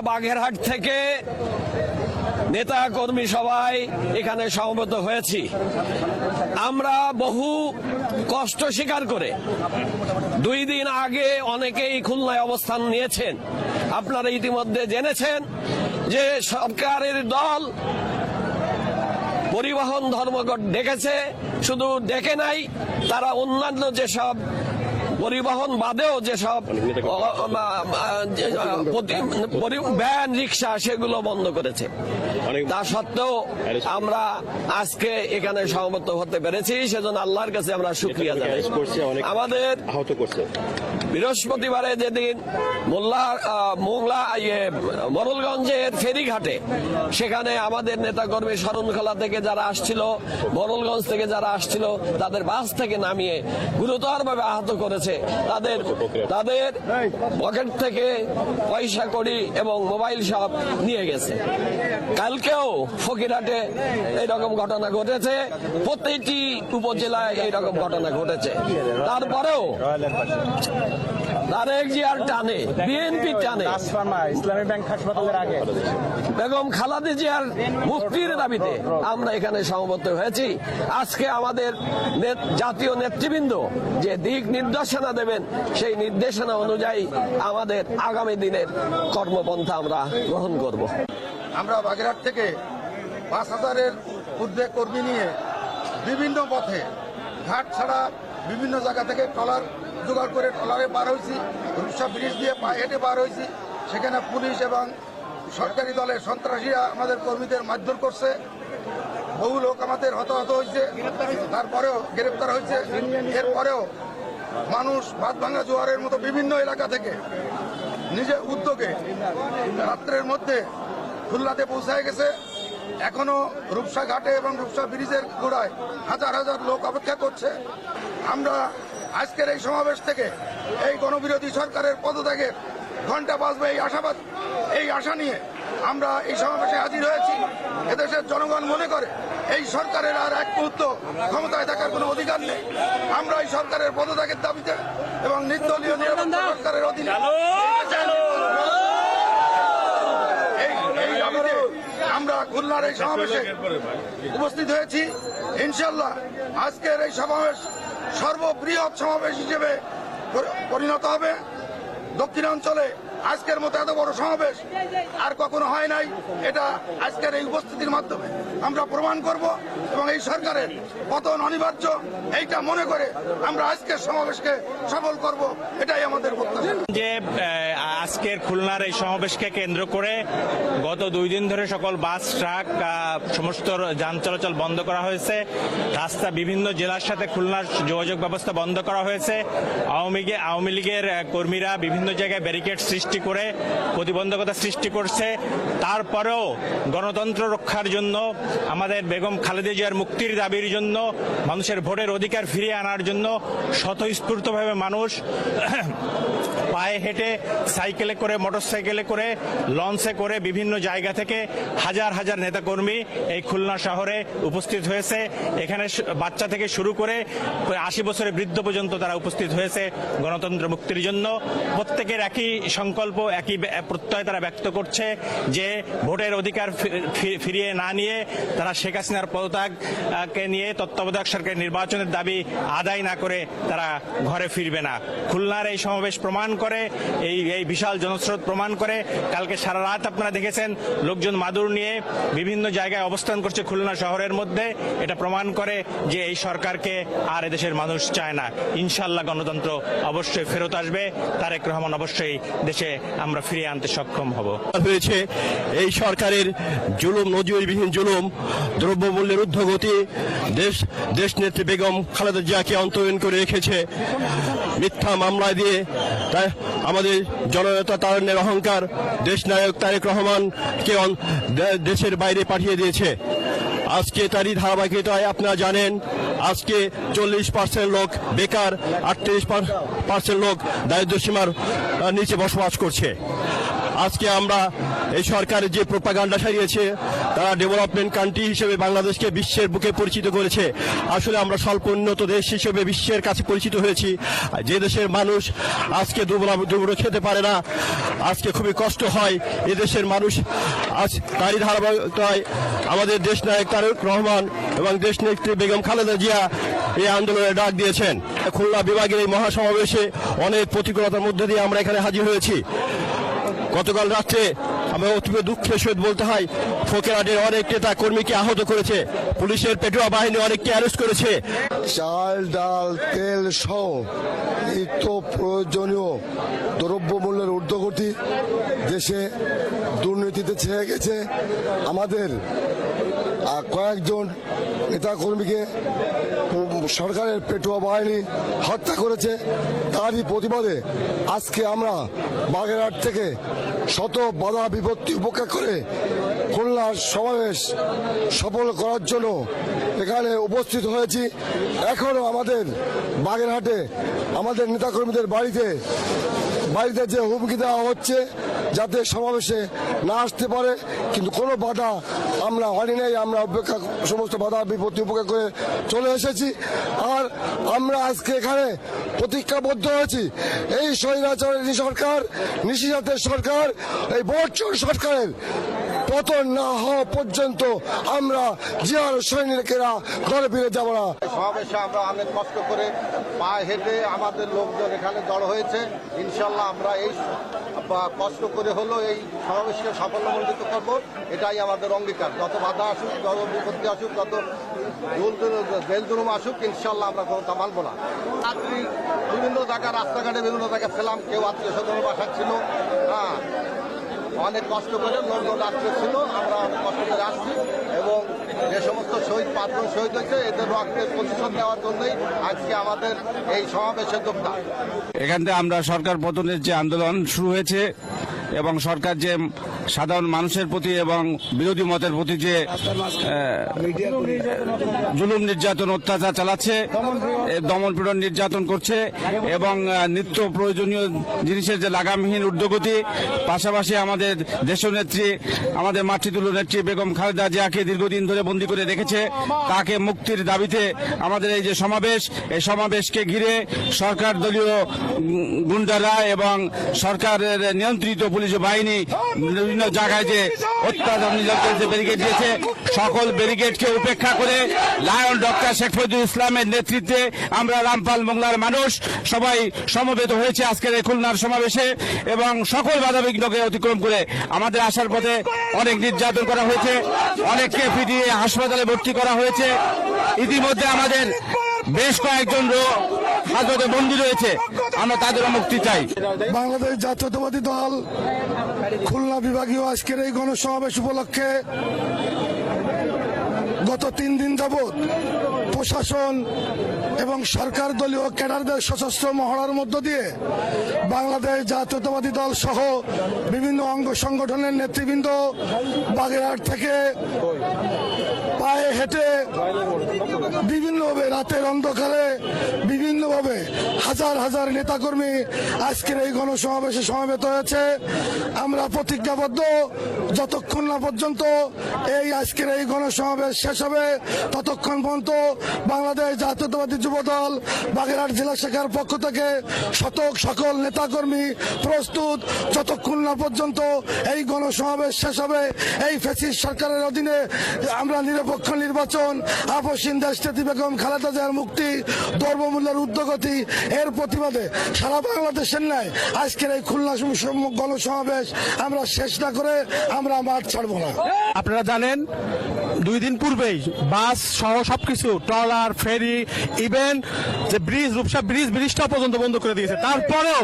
বাগেরহাট থেকে নেতা কর্মী সবাই এখানে সমবেত হয়েছি। আমরা বহু কষ্ট স্বীকার করে 2 দিন আগে অনেকেই খুলনায় অবস্থান নিয়েছেন। আপনারা ইতিমধ্যে জেনেছেন যে সরকারের দল পরিবহন ধর্মঘট ডেকেছে, শুধু ডেকে নাই, তারা অন্যান্য যেসব পরিবহন বাদেও যেসব ভ্যান রিক্সা সেগুলো বন্ধ করেছে। তা সত্ত্বেও আমরা আজকে এখানে সমবেত হতে পেরেছি, সেজন্য আল্লাহর কাছে আমরা শুকরিয়া জানাই। আমাদের বৃহস্পতিবারে যেদিন মোড়লগঞ্জের ফেরিঘাটে সেখানে আমাদের নেতাকর্মী শরণখোলা থেকে যারা আসছিল, মোড়লগঞ্জ থেকে যারা আসছিল, তাদের বাস থেকে নামিয়ে গুরুতরভাবে আহত করেছে। তাদের পকেট থেকে পয়সা কড়ি এবং মোবাইল সব নিয়ে গেছে। কালকেও ফকিরহাটে এইরকম ঘটনা ঘটেছে, প্রতিটি উপজেলায় এইরকম ঘটনা ঘটেছে। তারপরেও তারেক জিয়ার টানে, বিএনপির টানে, ইসলামী ব্যাংক হাসপাতালের আগে বেগম খালেদা জিয়ার মুক্তির দাবিতে আমরা এখানে সমবেত হয়েছি। আজকে আমাদের জাতীয় নেতৃবৃন্দ যে দিক নির্দেশনা দেবেন, সেই নির্দেশনা অনুযায়ী আমাদের আগামী দিনের কর্মপন্থা আমরা গ্রহণ করব। আমরা বাগেরহাট থেকে 5,000-এর ঊর্ধ্বে কর্মী নিয়ে বিভিন্ন পথে ঘাট ছাড়া বিভিন্ন জায়গা থেকে ট্রলার জোগাড় করে ট্রলারে পার হয়েছি, রূপসা ব্রিজ দিয়ে পায়ে হেঁটে পার হয়েছি। সেখানে পুলিশ এবং সরকারি দলের সন্ত্রাসীরা আমাদের কর্মীদের মারধর করছে, বহু লোক আমাদের হতাহত হয়েছে, তারপরেও গ্রেপ্তার হয়েছে। এরপরেও মানুষ ভাতভাঙা জোয়ারের মতো বিভিন্ন এলাকা থেকে নিজের উদ্যোগে রাত্রের মধ্যে খুলনাতে পৌঁছায় গেছে। এখনো রূপসা ঘাটে এবং রূপসা ব্রিজের গোড়ায় হাজার হাজার লোক অপেক্ষা করছে। আমরা আজকের এই সমাবেশ থেকে এই গণবিরোধী সরকারের পদত্যাগের ঘণ্টা বাজবে এই আশা নিয়ে আমরা এই সমাবেশে হাজির হয়েছি। এদেশের জনগণ মনে করে এই সরকারের আর এক মুহূর্ত ক্ষমতায় থাকার কোনো অধিকার নেই। আমরা এই সরকারের পদত্যাগের দাবিতে এবং নির্দলীয় নিরাপত্তা সরকারের অধীনে এই দাবিতে আমরা খুলনার এই সমাবেশে উপস্থিত হয়েছি। ইনশাল্লাহ আজকের এই সমাবেশ সর্ববৃহৎ সমাবেশ হিসেবে পরিণত হবে। দক্ষিণাঞ্চলে আজকের মতো এত বড় সমাবেশ আর কখনো হয় নাই। এটা আজকের এই উপস্থিতির মাধ্যমে আমরা প্রমাণ করব এবং এই সরকারের পতন অনিবার্য এইটা মনে করে আমরা আজকের সমাবেশকে সফল করব, এটাই আমাদের প্রত্যাশা। যে আজকের খুলনার এই সমাবেশকে কেন্দ্র করে গত 2 দিন ধরে সকল বাস, ট্রাক, সমস্ত যান চলাচল বন্ধ করা হয়েছে। রাস্তা বিভিন্ন জেলার সাথে খুলনার যোগাযোগ ব্যবস্থা বন্ধ করা হয়েছে। আওয়ামী লীগের কর্মীরা বিভিন্ন জায়গায় ব্যারিকেড সৃষ্টি করে প্রতিবন্ধকতা সৃষ্টি করছে। তারপরেও গণতন্ত্র রক্ষার জন্য, আমাদের বেগম খালেদা জিয়ার মুক্তির দাবির জন্য, মানুষের ভোটের অধিকার ফিরিয়ে আনার জন্য স্বতঃস্ফূর্তভাবে মানুষ পায়ে হেঁটে, সাইকেলে করে, মোটরসাইকেলে করে, লঞ্চে করে বিভিন্ন জায়গা থেকে হাজার হাজার নেতাকর্মী এই খুলনা শহরে উপস্থিত হয়েছে। এখানে বাচ্চা থেকে শুরু করে 80 বছরের বৃদ্ধ পর্যন্ত তারা উপস্থিত হয়েছে গণতন্ত্র মুক্তির জন্য। প্রত্যেকের একই সংকল্প, একই প্রত্যয় তারা ব্যক্ত করছে যে ভোটের অধিকার ফিরিয়ে না নিয়ে তারা শেখ হাসিনার পদত্যাগকে নিয়ে তত্ত্বাবধায়ক সরকারের নির্বাচনের দাবি আদায় না করে তারা ঘরে ফিরবে না। খুলনার এই সমাবেশ প্রমাণ করে, এই বিশাল জনস্রোত প্রমাণ করে। কালকে সারা রাত আপনারা দেখেছেন লোকজন মাদুর নিয়ে বিভিন্ন জায়গায় অবস্থান করছে খুলনা শহরের মধ্যে। এটা প্রমাণ করে যে এই সরকারকে আর এদেশের মানুষ চায় না। ইনশাল্লাহ গণতন্ত্র অবশ্যই ফেরত আসবে, তারেক রহমান অবশ্যই দেশে আমরা ফিরিয়ে আনতে সক্ষম হব। হয়েছে এই সরকারের জুলুম, নজিরবিহীন জুলুম, দ্রব্যমূল্যের ঊর্ধ্বগতি, দেশ নেত্রী বেগম খালেদা জিয়াকে অন্তরীণ করে রেখেছে মিথ্যা মামলা দিয়ে। তাই আমাদের জননেতা তারুণ্যের অহংকার দেশ নায়ক তারেক রহমানকে দেশের বাইরে পাঠিয়ে দিয়েছে। আজকে তারই ধারাবাহিকতায় আপনারা জানেন আজকে 40% লোক বেকার, 38% লোক দারিদ্র্যসীমার নিচে বসবাস করছে। আজকে আমরা এই সরকারের যে প্রোপাগান্ডা সারিয়েছে তারা ডেভেলপমেন্ট কান্ট্রি হিসেবে বাংলাদেশকে বিশ্বের বুকে পরিচিত করেছে। আসলে আমরা স্বল্প উন্নত দেশ হিসেবে বিশ্বের কাছে পরিচিত হয়েছি। যে দেশের মানুষ আজকে দুবেলা খেতে পারে না, আজকে খুবই কষ্ট হয়, এ দেশের মানুষ আজ তারই ধারাবাহিকতায় আমাদের দেশ নায়ক তারেক রহমান এবং দেশ নেত্রী বেগম খালেদা জিয়া এই আন্দোলনের ডাক দিয়েছেন। খুলনা বিভাগের এই মহাসমাবেশে অনেক প্রতিকূলতার মধ্যে দিয়ে আমরা এখানে হাজির হয়েছি। গতকাল রাত্রে আমরা অতীব দুঃখের সহিত বলতে হয়, ফকিরহাটের অনেক নেতা কর্মীকে আহত করেছে, পুলিশের পেটুয়া বাহিনী অনেককে অ্যারেস্ট করেছে। চাল, ডাল, তেল সহ নিত্য প্রয়োজনীয় দ্রব্যমূল্যের ঊর্ধ্বগতি দেশে দুর্নীতিতে ছেয়ে গেছে। আমাদের কয়েকজন নেতাকর্মীকে সরকারের পেটুয়া বাহিনী হত্যা করেছে। তারই প্রতিবাদে আজকে আমরা বাগেরহাট থেকে শত বাধা বিপত্তি উপেক্ষা করে খুলনার সমাবেশ সফল করার জন্য এখানে উপস্থিত হয়েছি। এখনো আমাদের বাগেরহাটে আমাদের নেতাকর্মীদের বাড়িতে যে হুমকি দেওয়া হচ্ছে যাতে সমাবেশে না আসতে পারে, কিন্তু কোনো বাধা আমরা হয়নি নাই। আমরা সমস্ত বাধা বিপত্তি উপেক্ষা করে চলে এসেছি। আর আমরা আজকে এখানে প্রতিজ্ঞাবদ্ধ হয়েছি, এই স্বৈরাচারী সরকার, নিশিরাতের সরকার, এই বর্ষর সরকারের পতন না হওয়া পর্যন্ত আমরা জিয়ার সৈনিকেরা ঘরে ফিরে যাব না। সমাবেশে আমরা অনেক কষ্ট করে পায়ে হেঁটে আমাদের লোকজন এখানে জড়ো হয়েছে। ইনশাল্লাহ আমরা এই কষ্ট করে হলো এই সমাবেশকে সাফল্যমণ্ডিত করবো, এটাই আমাদের অঙ্গীকার। যত বাধা আসুক, যত বিপত্তি আসুক, যত জেল জুলুম আসুক, ইনশাল্লাহ আমরা কোনোটা মানব না। রাত্রি বিভিন্ন জায়গায় রাস্তাঘাটে বিভিন্ন জায়গায় ছিলাম, কেউ আত্মীয় স্বজনের বাসা ছিল, হ্যাঁ অনেক কষ্ট করে লোকজন রাত্রে ছিল। আমরা অনেক কষ্ট করে আসছি এবং যে সমস্ত শহীদ 5 জন শহীদ হয়েছে এদের রক্তের প্রতিশোধ নেওয়ার জন্যই আজকে আমাদের এই সমাবেশের যোগদান। এখান থেকে আমরা সরকার পতনের যে আন্দোলন শুরু হয়েছে এবং সরকার যে সাধারণ মানুষের প্রতি এবং বিরোধী মতের প্রতি যে জুলুম নির্যাতন অত্যাচার চালাচ্ছে, দমন পীড়ন নির্যাতন করছে এবং নিত্য প্রয়োজনীয় জিনিসের যে লাগামহীন ঊর্ধ্বগতি, পাশাপাশি আমাদের দেশনেত্রী, আমাদের মাতৃতুল্য নেত্রী বেগম খালেদা জিয়াকে দীর্ঘদিন ধরে বন্দী করে রেখেছে, তাকে মুক্তির দাবিতে আমাদের এই যে সমাবেশ, এই সমাবেশকে ঘিরে সরকার দলীয় গুন্ডারা এবং সরকারের নিয়ন্ত্রিত পুলিশ বাহিনী বিভিন্ন জায়গায় যে অত্যাচার নির্যাতন ব্যারিকেড দিয়েছে, সকল ব্যারিকেডকে উপেক্ষা করে লায়ন ডক্টর শেখ ফজলুল ইসলামের নেতৃত্বে আমরা রামপাল মোংলার মানুষ সবাই সমবেত হয়েছে আজকের এই খুলনার সমাবেশে এবং সকল বাধাবিঘ্নকে অতিক্রম করে আমাদের আসার পথে অনেক নির্যাতন করা হয়েছে, অনেককে পিটিয়ে হাসপাতালে ভর্তি করা হয়েছে। ইতিমধ্যে আমাদের বেশ কয়েকজন হাজতে বন্দী রয়েছে, আমরা তাদেরও মুক্তি চাই। বাংলাদেশ জাতীয়তাবাদী দল খুলনা বিভাগীয় আজকের এই গণসমাবেশ উপলক্ষে গত 3 দিন যাবৎ প্রশাসন এবং সরকার দলীয় ক্যাডারদের সশস্ত্র মহড়ার মধ্য দিয়ে বাংলাদেশ জাতীয়তাবাদী দল সহ বিভিন্ন অঙ্গ সংগঠনের নেতৃবৃন্দ বাগেরহাট থেকে পায়ে হেঁটে বিভিন্নভাবে রাতের অন্ধকারে বিভিন্নভাবে হাজার হাজার নেতাকর্মী আজকের এই গণসমাবেশে সমবেত হয়েছে। আমরা প্রতিজ্ঞাবদ্ধ, যতক্ষণ না পর্যন্ত এই আজকের এই গণসমাবেশ শেষ হবে ততক্ষণ পর্যন্ত বাংলাদেশ জাতীয়তাবাদী যুবদল বাগেরহাট জেলা শাখার পক্ষ থেকে সকল নেতাকর্মী প্রস্তুত, যতক্ষণ না পর্যন্ত এই গণসমাবেশ শেষ হবে। এই ফ্যাসিস্ট সরকারের অধীনে আমরা নিরপেক্ষ নির্বাচন, আপসহীন দেশনেত্রী বেগম খালেদা জিয়ার মুক্তি, দ্রব্যমূল্যের ঊর্ধ্বগতি এর প্রতিবাদে সারা বাংলাদেশের ন্যায় আজকের এই খুলনা গণসমাবেশ আমরা শেষ না করে আমরা মাঠ ছাড়ব না। আপনারা জানেন 2 দিন পূর্বেই বাস সহ সবকিছু, ট্রলার, ফেরি, ইভেন যে ব্রিজ, রূপসা ব্রিজটা পর্যন্ত বন্ধ করে দিয়েছে। তারপরেও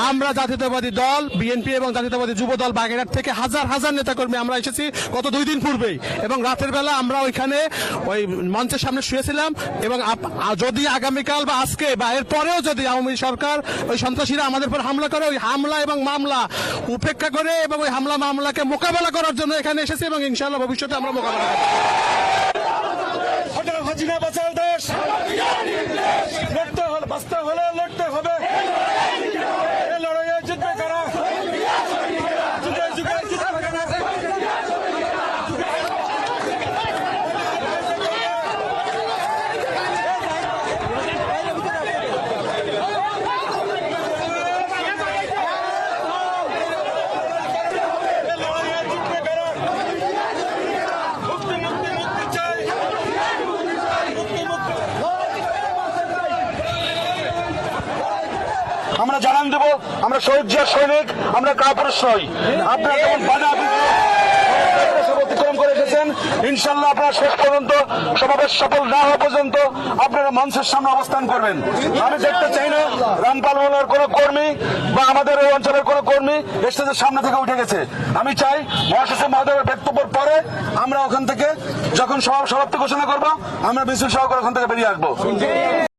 আমরা জাতীয়তাবাদী দল, বিএনপি এবং জাতীয়তাবাদী যুব দল বাগেরহাট থেকে হাজার হাজার নেতাকর্মী আমরা এসেছি গত 2 দিন পূর্বেই এবং রাতের বেলা আমরা ওইখানে ওই মঞ্চের সামনে শুয়েছিলাম এবং যদি আগামীকাল বা আজকে বা এর পরেও যদি আওয়ামী সরকার ওই সন্ত্রাসীরা আমাদের উপর হামলা করে, ওই হামলা এবং মামলা উপেক্ষা করে এবং ওই হামলা মামলাকে মোকাবেলা করার জন্য এখানে এসেছি এবং ইনশাআল্লাহ ভবিষ্যতে আমরা মোকাবেলা করব। হাসিনা বাঁচাও দেশ, লড়তে হলে বাঁচতে হলে লড়তে হবে, এই লড়াইয়ে জিতবে কারা? যুগে যুগে জিতবে কারা? আমরা জানান দেব আমরা শহীদ জিয়ার সৈনিক, আমরা কাপুরুষ নই। আপনারা যেমন বাধা অতিক্রম করে এসেছেন, ইনশাল্লাহ আপনারা শেষ পর্যন্ত সমাবেশ সফল না হওয়া পর্যন্ত আপনারা মঞ্চের সামনে অবস্থান করবেন। আমি দেখতে চাই না রামপাল মোল্লার কোন কর্মী বা আমাদের এই অঞ্চলের কোন কর্মী স্টেজের সামনে থেকে উঠে গেছে। আমি চাই মহাসচিব মহোদয়ের বক্তব্যের পরে আমরা ওখান থেকে যখন সমাপ্তি ঘোষণা করবো, আমরা মিছিল সহকারে ওখান থেকে বেরিয়ে আসবো।